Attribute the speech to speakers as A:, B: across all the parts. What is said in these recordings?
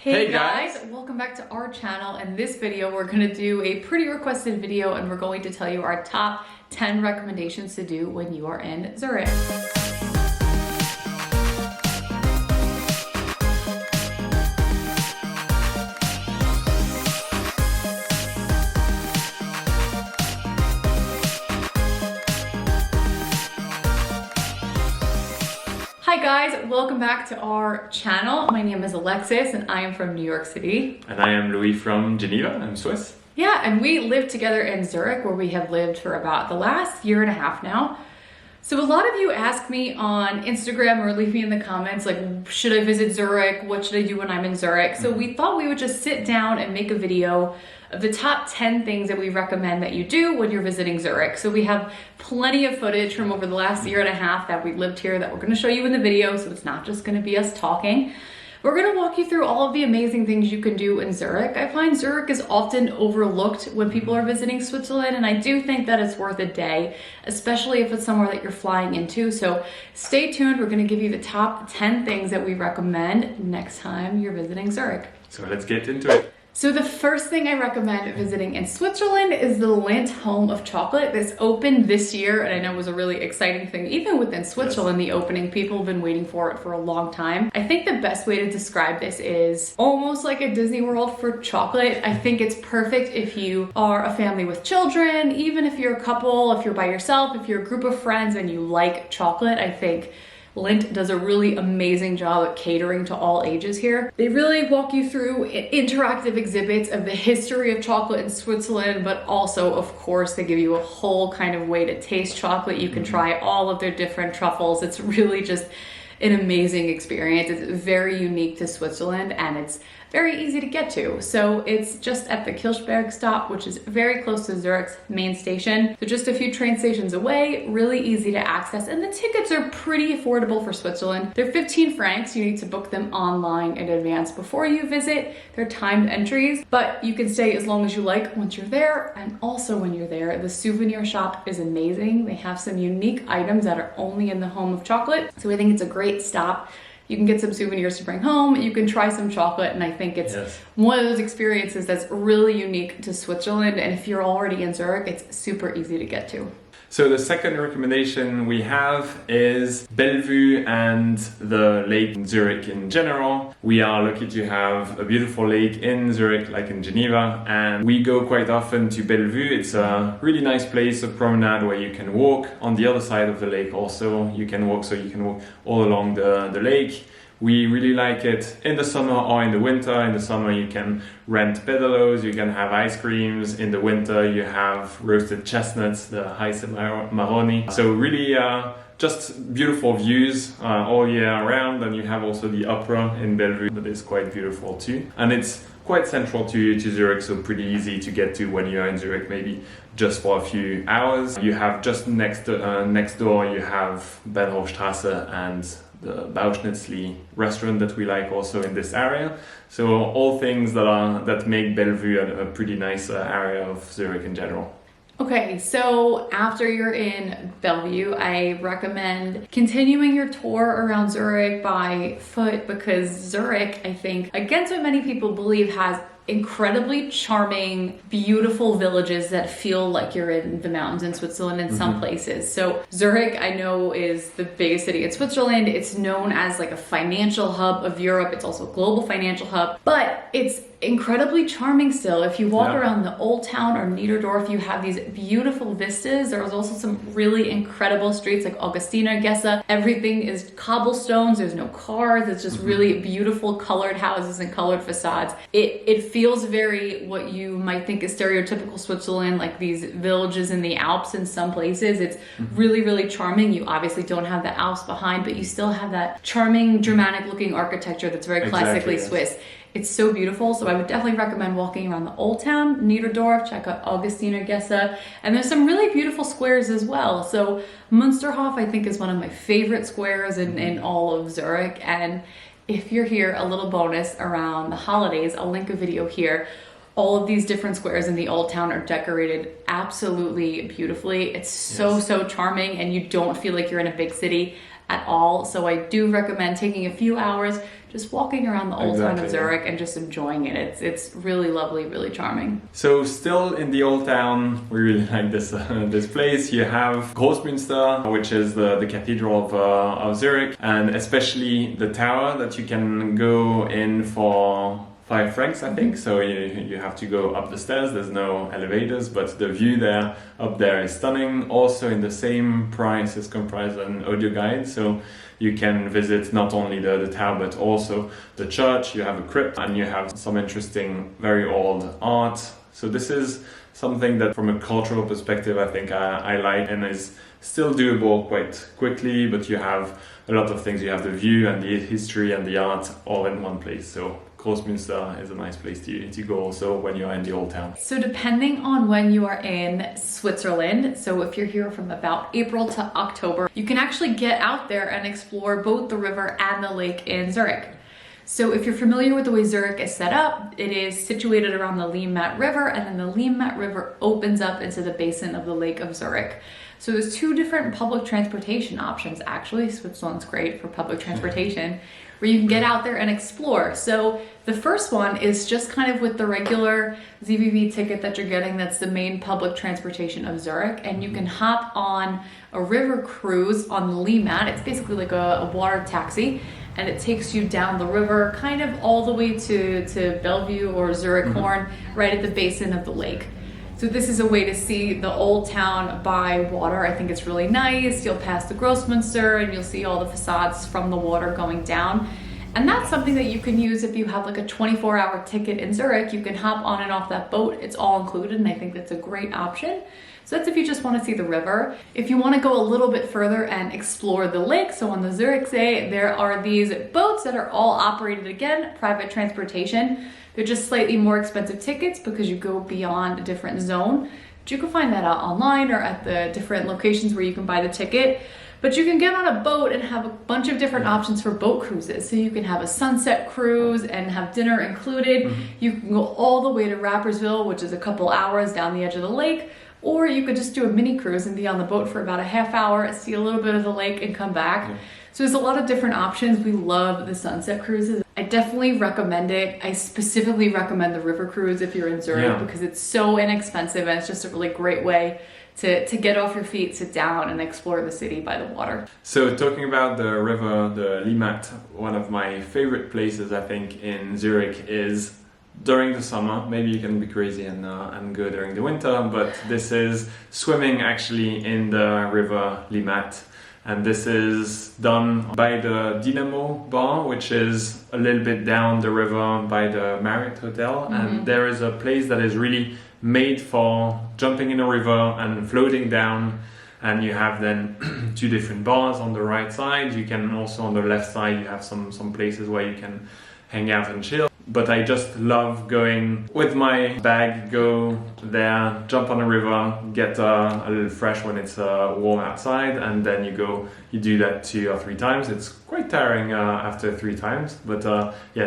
A: Hey guys, welcome back to our channel. In this video, we're going to do a pretty requested video and we're going to tell you our top 10 recommendations to do when you are in Zurich. Hi guys, welcome back to our channel. My name is Alexis and I am from New York City.
B: And I am Louis from Geneva. I'm Swiss.
A: Yeah, and we live together in Zurich, where we have lived for about the last year and a half now. So a lot of you ask me on Instagram or leave me in the comments, like, should I visit Zurich? What should I do when I'm in Zurich? So we thought we would just sit down and make a video of the top 10 things that we recommend that you do when you're visiting Zurich. So we have plenty of footage from over the last year and a half that we lived here that we're gonna show you in the video, so it's not just gonna be us talking. We're gonna walk you through all of the amazing things you can do in Zurich. I find Zurich is often overlooked when people are visiting Switzerland, and I do think that it's worth a day, especially if it's somewhere that you're flying into. So stay tuned, we're gonna give you the top 10 things that we recommend next time you're visiting Zurich.
B: So let's get into it.
A: So the first thing I recommend visiting in Switzerland is the Lindt Home of Chocolate. This opened this year, and I know it was a really exciting thing. Even within Switzerland, the opening, people have been waiting for it for a long time. I think the best way to describe this is almost like a Disney World for chocolate. I think it's perfect if you are a family with children, even if you're a couple, if you're by yourself, if you're a group of friends and you like chocolate. I think Lindt does a really amazing job at catering to all ages here. They really walk you through interactive exhibits of the history of chocolate in Switzerland, but also, of course, they give you a whole kind of way to taste chocolate. You can try all of their different truffles. It's really just an amazing experience. It's very unique to Switzerland and it's very easy to get to. So it's just at the Kirchberg stop, which is very close to Zurich's main station. So just a few train stations away, really easy to access. And the tickets are pretty affordable for Switzerland. They're 15 francs. You need to book them online in advance before you visit. They're timed entries, but you can stay as long as you like once you're there. And also when you're there, the souvenir shop is amazing. They have some unique items that are only in the Home of Chocolate. So I think it's a great stop. You can get some souvenirs to bring home, you can try some chocolate, and I think it's one of those experiences that's really unique to Switzerland, and if you're already in Zurich, it's super easy to get to.
B: So the second recommendation we have is Bellevue and the lake in Zurich in general. We are lucky to have a beautiful lake in Zurich, like in Geneva, and we go quite often to Bellevue. It's a really nice place, a promenade where you can walk. On the other side of the lake also, you can walk all along the lake. We really like it in the summer or in the winter. In the summer you can rent pedalos, you can have ice creams. In the winter you have roasted chestnuts, the Heiße Maroni. So really just beautiful views all year round. And you have also the opera in Bellevue that is quite beautiful too. And it's quite central to Zurich, so pretty easy to get to when you're in Zurich, maybe just for a few hours. You have just next door you have Bahnhofstrasse and the Bauschnitzli restaurant that we like also in this area. So all things that make Bellevue a pretty nice area of Zurich in general.
A: Okay, so after you're in Bellevue, I recommend continuing your tour around Zurich by foot, because Zurich, I think, against what many people believe, has incredibly charming, beautiful villages that feel like you're in the mountains in Switzerland in some places. So Zurich, I know, is the biggest city in Switzerland. It's known as like a financial hub of Europe. It's also a global financial hub, but it's incredibly charming still. If you walk around the Old Town or Niederdorf, you have these beautiful vistas. There's also some really incredible streets like Augustinergasse. Everything is cobblestones. There's no cars. It's just really beautiful colored houses and colored facades. It feels very what you might think is stereotypical Switzerland, like these villages in the Alps in some places. It's really, really charming. You obviously don't have the Alps behind, but you still have that charming, Germanic looking architecture that's very classically Swiss. It's so beautiful, so I would definitely recommend walking around the Old Town, Niederdorf, check out Augustinergasse, and there's some really beautiful squares as well. So Münsterhof, I think, is one of my favorite squares in all of Zurich, and if you're here, a little bonus around the holidays, I'll link a video here. All of these different squares in the Old Town are decorated absolutely beautifully. It's so charming, and you don't feel like you're in a big city at all. So I do recommend taking a few hours, just walking around the old town of Zurich and just enjoying it. It's really lovely, really charming.
B: So still in the old town, we really like this this place. You have Grossmunster, which is the cathedral of Zurich, and especially the tower that you can go in for 5 francs, I think. So you have to go up the stairs. There's no elevators, but the view there up there is stunning. Also in the same price is comprised an audio guide. So you can visit not only the tower, but also the church. You have a crypt and you have some interesting, very old art. So this is something that from a cultural perspective, I think I like and is still doable quite quickly, but you have a lot of things. You have the view and the history and the art all in one place. So Grossmünster is a nice place to go also when you're in the old town.
A: So depending on when you are in Switzerland, so if you're here from about April to October, you can actually get out there and explore both the river and the lake in Zurich. So if you're familiar with the way Zurich is set up, it is situated around the Limmat River, and then the Limmat River opens up into the basin of the Lake of Zurich. So there's 2 different public transportation options. Actually, Switzerland's great for public transportation, where you can get out there and explore. So the first one is just kind of with the regular ZVV ticket that you're getting. That's the main public transportation of Zurich, and you can hop on a river cruise on the Limmat. It's basically like a water taxi, and it takes you down the river kind of all the way to Bellevue or Zurich Horn, right at the basin of the lake. So this is a way to see the old town by water. I think it's really nice. You'll pass the Grossmunster and you'll see all the facades from the water going down. And that's something that you can use if you have like a 24-hour ticket in Zurich. You can hop on and off that boat. It's all included, and I think that's a great option. So that's if you just want to see the river. If you want to go a little bit further and explore the lake, so on the Zurichsee, there are these boats that are all operated, again, private transportation. They're just slightly more expensive tickets because you go beyond a different zone. But you can find that out online or at the different locations where you can buy the ticket. But you can get on a boat and have a bunch of different options for boat cruises. So you can have a sunset cruise and have dinner included. You can go all the way to Rapperswil, which is a couple hours down the edge of the lake. Or you could just do a mini cruise and be on the boat for about a half hour, see a little bit of the lake and come back. So there's a lot of different options. We love the sunset cruises. I definitely recommend it. I specifically recommend the river cruise if you're in Zurich because it's so inexpensive and it's just a really great way to get off your feet, sit down and explore the city by the water.
B: So talking about the river, the Limmat, one of my favorite places I think in Zurich is during the summer. Maybe you can be crazy and go during the winter, but this is swimming actually in the river Limmat. And this is done by the Dynamo Bar, which is a little bit down the river by the Marriott Hotel. And there is a place that is really made for jumping in a river and floating down. And you have then 2 different bars on the right side. You can also on the left side, you have some places where you can hang out and chill. But I just love going with my bag, go there, jump on a river, get a little fresh when it's warm outside, and then you do that 2 or 3 times. It's quite tiring after 3 times, but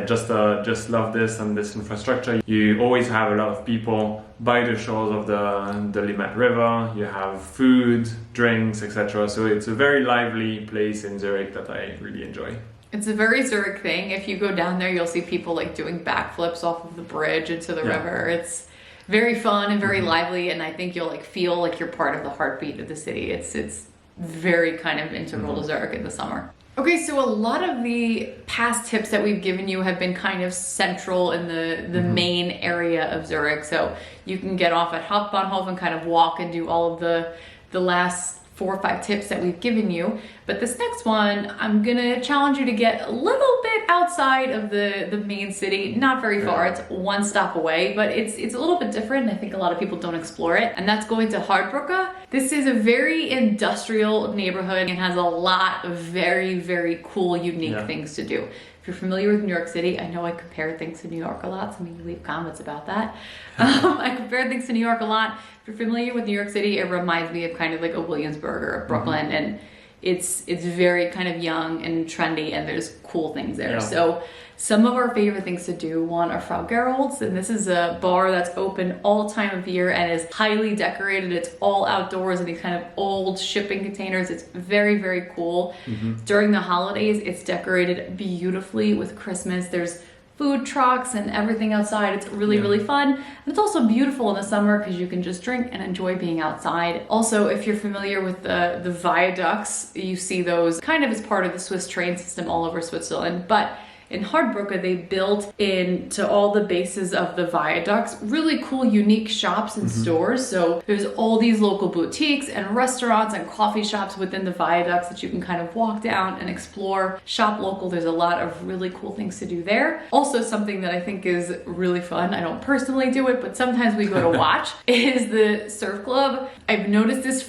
B: just love this and this infrastructure. You always have a lot of people by the shores of the Limmat River. You have food, drinks, etc. So it's a very lively place in Zurich that I really enjoy.
A: It's a very Zurich thing. If you go down there, you'll see people like doing backflips off of the bridge into the river. It's very fun and very lively, and I think you'll like feel like you're part of the heartbeat of the city. It's very kind of integral to Zurich in the summer. Okay, so a lot of the past tips that we've given you have been kind of central in the main area of Zurich. So you can get off at Hauptbahnhof and kind of walk and do all of the last 4 or 5 tips that we've given you. But this next one, I'm gonna challenge you to get a little bit outside of the main city, not very far. It's 1 stop away, but it's a little bit different. I think a lot of people don't explore it, and that's going to Hardbrücke. This is a very industrial neighborhood and has a lot of very, very cool, unique things to do. If you're familiar with New York City, I know I compare things to New York a lot, so maybe leave comments about that. I compare things to New York a lot. If you're familiar with New York City, it reminds me of kind of like a Williamsburg or a Brooklyn, and it's very kind of young and trendy, and there's cool things there.
B: Yeah.
A: So some of our favorite things to do, one are Frau Gerolds, and this is a bar that's open all time of year and is highly decorated. It's all outdoors in these kind of old shipping containers. It's very, very cool. During the holidays, it's decorated beautifully with Christmas. There's food trucks and everything outside. It's really, really fun. And it's also beautiful in the summer because you can just drink and enjoy being outside. Also, if you're familiar with the viaducts, you see those kind of as part of the Swiss train system all over Switzerland. But in Hardbrücke, they built into all the bases of the viaducts really cool, unique shops and stores. So there's all these local boutiques and restaurants and coffee shops within the viaducts that you can kind of walk down and explore, shop local. There's a lot of really cool things to do there. Also, something that I think is really fun, I don't personally do it, but sometimes we go to watch, is the surf club. I've noticed this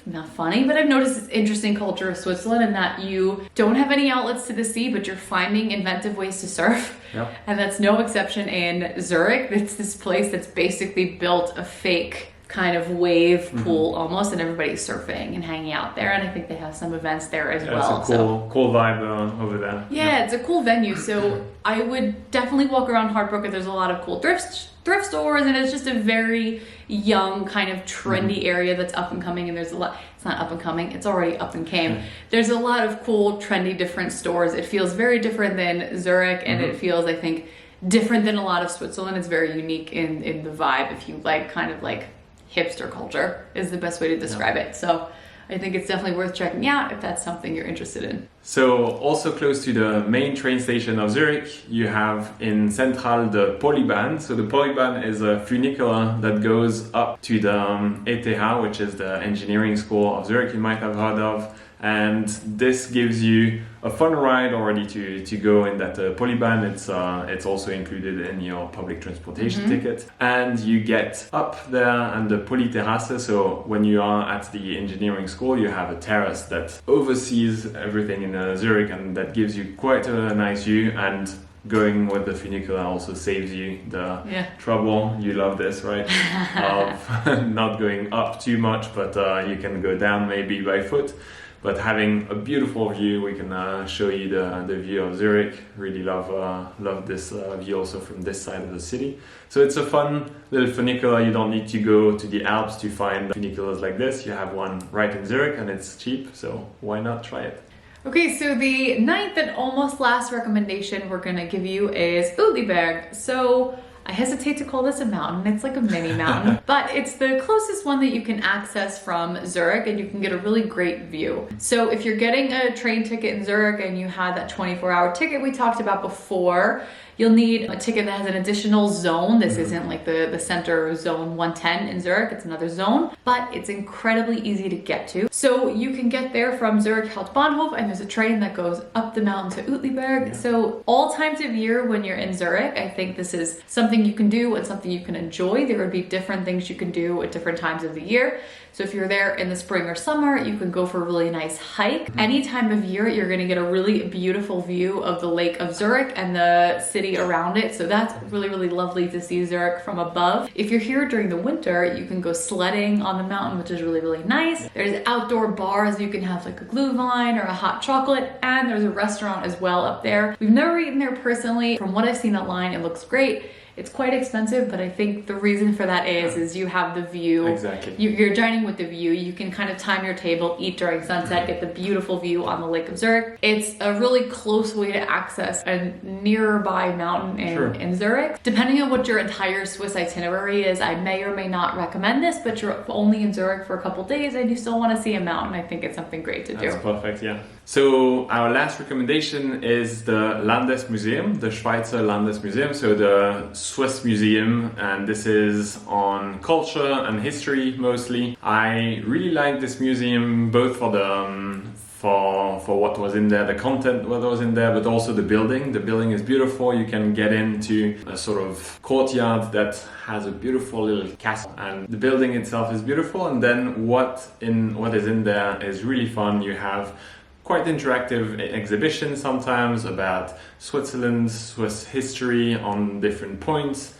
A: not funny, but I've noticed this interesting culture of Switzerland in that you don't have any outlets to the sea, but you're finding inventive ways to surf.
B: Yep.
A: And that's no exception in Zurich. It's this place that's basically built a fake kind of wave pool almost, and everybody's surfing and hanging out there, and I think they have some events there as well.
B: It's a cool vibe over there.
A: Yeah, it's a cool venue. So I would definitely walk around Hardbrücke. There's a lot of cool thrift stores, and it's just a very young kind of trendy area that's up and coming. And there's a lot, it's not up and coming, it's already up and came. There's a lot of cool, trendy, different stores. It feels very different than Zurich, and it feels, I think, different than a lot of Switzerland. It's very unique in the vibe. If you like kind of like hipster culture is the best way to describe it. So I think it's definitely worth checking out if that's something you're interested in.
B: So also close to the main train station of Zurich, you have in Central the Polybahn. So the Polybahn is a funicular that goes up to the ETH, which is the engineering school of Zurich you might have heard of. And this gives you a fun ride already to go in that Polybahn. It's also included in your public transportation ticket. And you get up there and the Polyterrasse. So when you are at the engineering school, you have a terrace that oversees everything in Zurich, and that gives you quite a nice view. And going with the funicular also saves you the trouble. You love this, right? Of not going up too much, but you can go down maybe by foot. But having a beautiful view, we can show you the view of Zurich. Really love this view also from this side of the city. So it's a fun little funicular. You don't need to go to the Alps to find funiculars like this. You have one right in Zurich, and it's cheap, so why not try it?
A: Okay, so the ninth and almost last recommendation we're gonna give you is Uetliberg. So I hesitate to call this a mountain, it's like a mini mountain, but it's the closest one that you can access from Zurich, and you can get a really great view. So if you're getting a train ticket in Zurich and you had that 24-hour ticket we talked about before, you'll need a ticket that has an additional zone. This isn't like the center zone 110 in Zurich, it's another zone, but it's incredibly easy to get to. So you can get there from Zurich Hauptbahnhof, and there's a train that goes up the mountain to Uetliberg. So all times of year when you're in Zurich, I think this is something you can do and something you can enjoy. There would be different things you can do at different times of the year. So if you're there in the spring or summer, you can go for a really nice hike. Any time of year, you're gonna get a really beautiful view of the Lake of Zurich and the city around it. So that's really, really lovely to see Zurich from above. If you're here during the winter, you can go sledding on the mountain, which is really, really nice. There's outdoor bars. You can have like a glühwein or a hot chocolate, and there's a restaurant as well up there. We've never eaten there personally. From what I've seen online, it looks great. It's quite expensive, but I think the reason for that is you have the view.
B: Exactly.
A: You're dining with the view. You can kind of time your table, eat during sunset, get the beautiful view on the Lake of Zurich. It's a really close way to access a nearby mountain in Zurich. Depending on what your entire Swiss itinerary is, I may or may not recommend this, but you're only in Zurich for a couple days and you still want to see a mountain, I think it's something great to do.
B: That's perfect, yeah. So our last recommendation is the Landesmuseum, the Schweizer Landesmuseum, so the Swiss museum, and this is on culture and history mostly. I really like this museum both for the for what was in there, the content what was in there, but also the building. The building is beautiful. You can get into a sort of courtyard that has a beautiful little castle, and the building itself is beautiful. And then what is in there is really fun. You have quite interactive exhibitions sometimes about Switzerland, Swiss history on different points.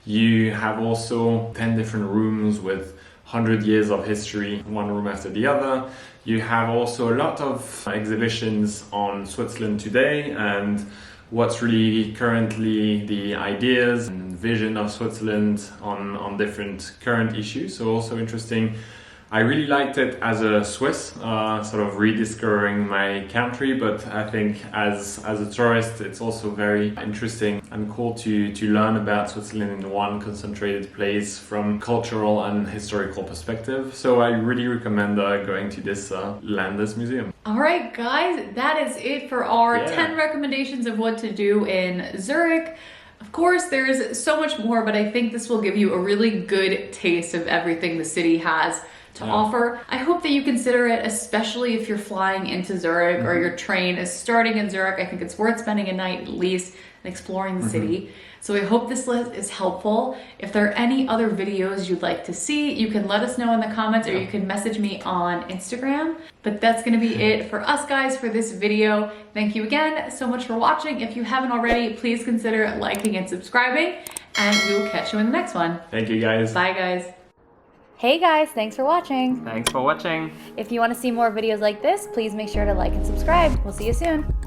B: You have also 10 different rooms with 100 years of history, one room after the other. You have also a lot of exhibitions on Switzerland today and what's really currently the ideas and vision of Switzerland on different current issues. So also interesting. I really liked it as a Swiss, sort of rediscovering my country, but I think as a tourist, it's also very interesting and cool to learn about Switzerland in one concentrated place from cultural and historical perspective. So I really recommend going to this Landesmuseum.
A: All right, guys, that is it for our 10 recommendations of what to do in Zurich. Of course, there's so much more, but I think this will give you a really good taste of everything the city has to offer. I hope that you consider it, especially if you're flying into Zurich or your train is starting in Zurich. I think it's worth spending a night at least and exploring the city. So I hope this list is helpful. If there are any other videos you'd like to see, you can let us know in the comments or you can message me on Instagram. But that's gonna be it for us, guys, for this video. Thank you again so much for watching. If you haven't already, please consider liking and subscribing, and we will catch you in the next one.
B: Thank you, guys.
A: Bye, guys. Hey guys, thanks for watching.
B: Thanks for watching.
A: If you want to see more videos like this, please make sure to like and subscribe. We'll see you soon.